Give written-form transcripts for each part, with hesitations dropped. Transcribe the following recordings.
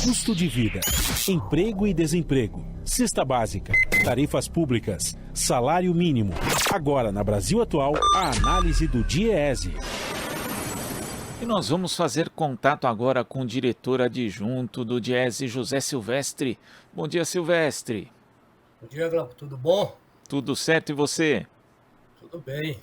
custo de vida, emprego e desemprego, cesta básica, tarifas públicas, salário mínimo. Agora, na Brasil Atual, a análise do DIEESE. E nós vamos fazer contato agora com o diretor adjunto do DIEESE, José Silvestre. Bom dia, Silvestre. Bom dia, Glauco. Tudo bom? Tudo certo e você? Tudo bem.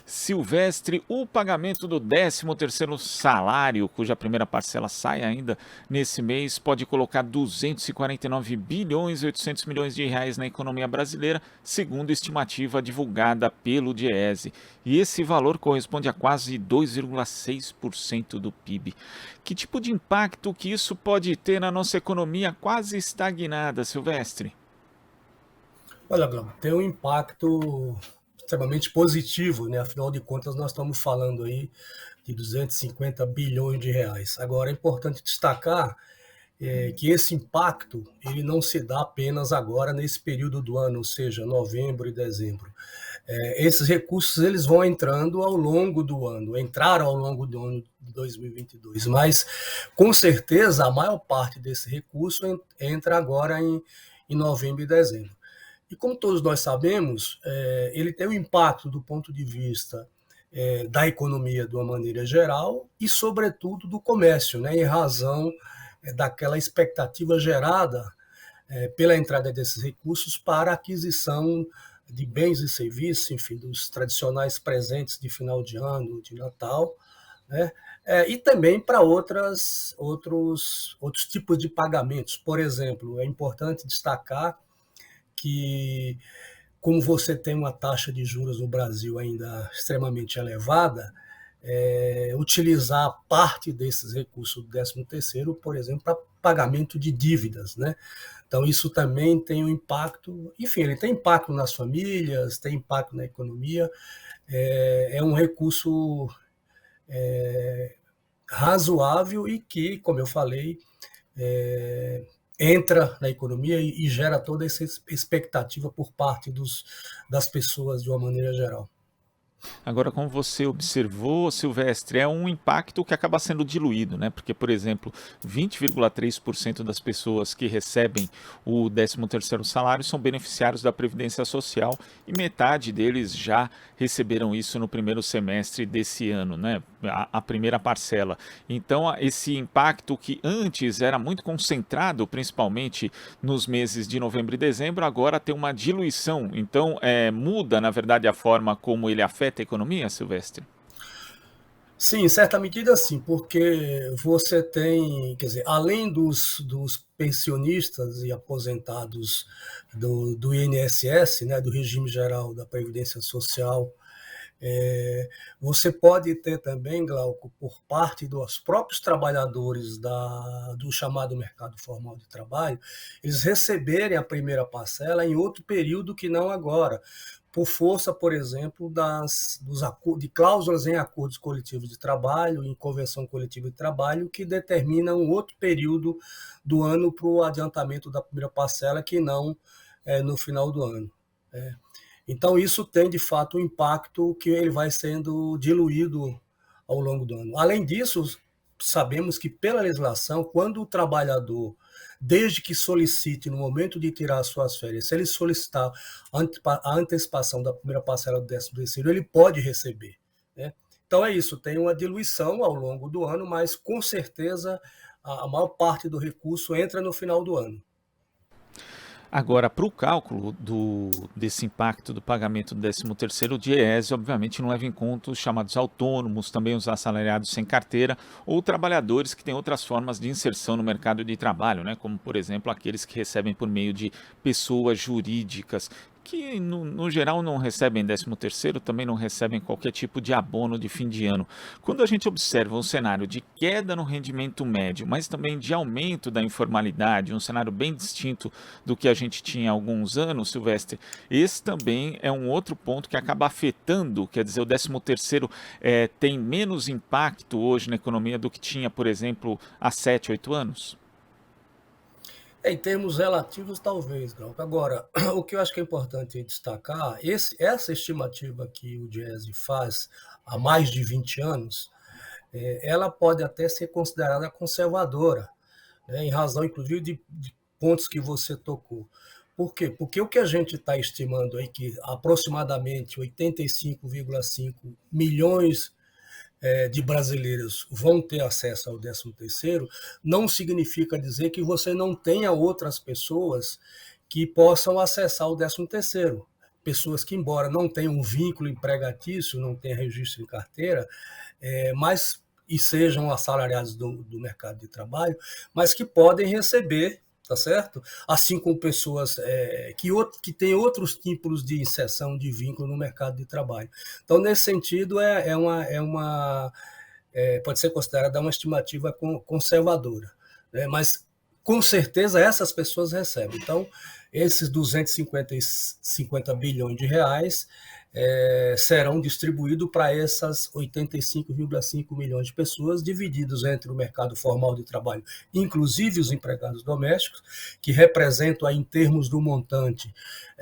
Silvestre, o pagamento do 13º salário, cuja primeira parcela sai ainda nesse mês, pode colocar 249 bilhões e 800 milhões de reais na economia brasileira, segundo estimativa divulgada pelo DIEESE. E esse valor corresponde a quase 2,6% do PIB. Que tipo de impacto que isso pode ter na nossa economia quase estagnada, Silvestre? Olha, Glauco, tem um impacto extremamente positivo, né? Afinal de contas, nós estamos falando aí de 250 bilhões de reais. Agora, é importante destacar que esse impacto ele não se dá apenas agora nesse período do ano, ou seja, novembro e dezembro. Esses recursos eles vão entrando ao longo do ano, entraram ao longo do ano de 2022, mas com certeza a maior parte desse recurso entra agora em novembro e dezembro. E como todos nós sabemos, ele tem um impacto do ponto de vista da economia de uma maneira geral e, sobretudo, do comércio, né, em razão daquela expectativa gerada pela entrada desses recursos para a aquisição de bens e serviços, enfim, dos tradicionais presentes de final de ano, de Natal, né, e também para outros tipos de pagamentos. Por exemplo, é importante destacar que, como você tem uma taxa de juros no Brasil ainda extremamente elevada, utilizar parte desses recursos do 13º, por exemplo, para pagamento de dívidas, né? Então, isso também tem um impacto, enfim, ele tem impacto nas famílias, tem impacto na economia, é um recurso razoável e que, como eu falei, entra na economia e gera toda essa expectativa por parte das pessoas de uma maneira geral. Agora, como você observou, Silvestre, é um impacto que acaba sendo diluído, né? Porque, por exemplo, 20,3% das pessoas que recebem o 13º salário são beneficiários da Previdência Social e metade deles já receberam isso no primeiro semestre desse ano, né? A primeira parcela. Então, esse impacto que antes era muito concentrado, principalmente nos meses de novembro e dezembro, agora tem uma diluição. Então, muda, na verdade, a forma como ele afeta a economia, Silvestre? Sim, em certa medida sim, porque você tem, quer dizer, além dos pensionistas e aposentados do INSS, né, do Regime Geral da Previdência Social, você pode ter também, Glauco, por parte dos próprios trabalhadores do chamado mercado formal de trabalho, eles receberem a primeira parcela em outro período que não agora, por força, por exemplo, de cláusulas em acordos coletivos de trabalho, em convenção coletiva de trabalho, que determinam um outro período do ano para o adiantamento da primeira parcela, que não no final do ano. Então, isso tem, de fato, um impacto que ele vai sendo diluído ao longo do ano. Além disso, sabemos que, pela legislação, quando o trabalhador, desde que solicite, no momento de tirar as suas férias, se ele solicitar a antecipação da primeira parcela do 13º, ele pode receber, né? Então, é isso, tem uma diluição ao longo do ano, mas, com certeza, a maior parte do recurso entra no final do ano. Agora, para o cálculo desse impacto do pagamento do 13º, o DIEESE, obviamente, não leva em conta os chamados autônomos, também os assalariados sem carteira ou trabalhadores que têm outras formas de inserção no mercado de trabalho, né? Como, por exemplo, aqueles que recebem por meio de pessoas jurídicas, que no geral não recebem 13º, também não recebem qualquer tipo de abono de fim de ano. Quando a gente observa um cenário de queda no rendimento médio, mas também de aumento da informalidade, um cenário bem distinto do que a gente tinha há alguns anos, Silvestre, esse também é um outro ponto que acaba afetando, quer dizer, o 13º tem menos impacto hoje na economia do que tinha, por exemplo, há 7, 8 anos? Em termos relativos, talvez, Glauco. Agora, o que eu acho que é importante destacar, essa estimativa que o DIEESE faz há mais de 20 anos, ela pode até ser considerada conservadora, né, em razão, inclusive, de pontos que você tocou. Por quê? Porque o que a gente está estimando aí, que aproximadamente 85,5 milhões de brasileiros vão ter acesso ao 13º, não significa dizer que você não tenha outras pessoas que possam acessar o 13º. Pessoas que, embora não tenham um vínculo empregatício, não tenham registro em carteira, mas e sejam assalariados do mercado de trabalho, mas que podem receber, tá certo? Assim como pessoas que têm outros tipos de inserção, de vínculo no mercado de trabalho. Então, nesse sentido, pode ser considerada uma estimativa conservadora, né? Mas, com certeza, essas pessoas recebem. Então, esses 250 bilhões de reais serão distribuídos para essas 85,5 milhões de pessoas, divididos entre o mercado formal de trabalho, inclusive os empregados domésticos, que representam, aí, em termos do montante,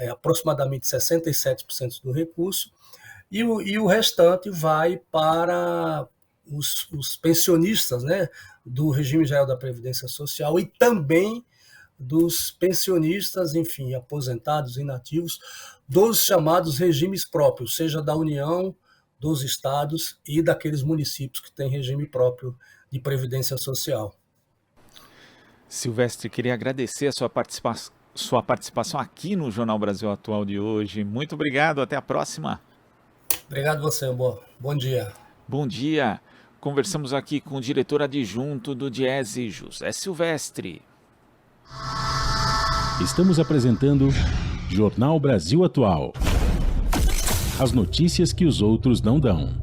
aproximadamente 67% do recurso, e o restante vai para os pensionistas, né, do regime geral da Previdência Social e também dos pensionistas, enfim, aposentados, inativos, dos chamados regimes próprios, seja da União, dos estados e daqueles municípios que têm regime próprio de Previdência Social. Silvestre, queria agradecer a sua participação aqui no Jornal Brasil Atual de hoje. Muito obrigado, até a próxima. Obrigado a você, bom dia. Bom dia. Conversamos aqui com o diretor adjunto do Diese, José Silvestre. Estamos apresentando Jornal Brasil Atual. As notícias que os outros não dão.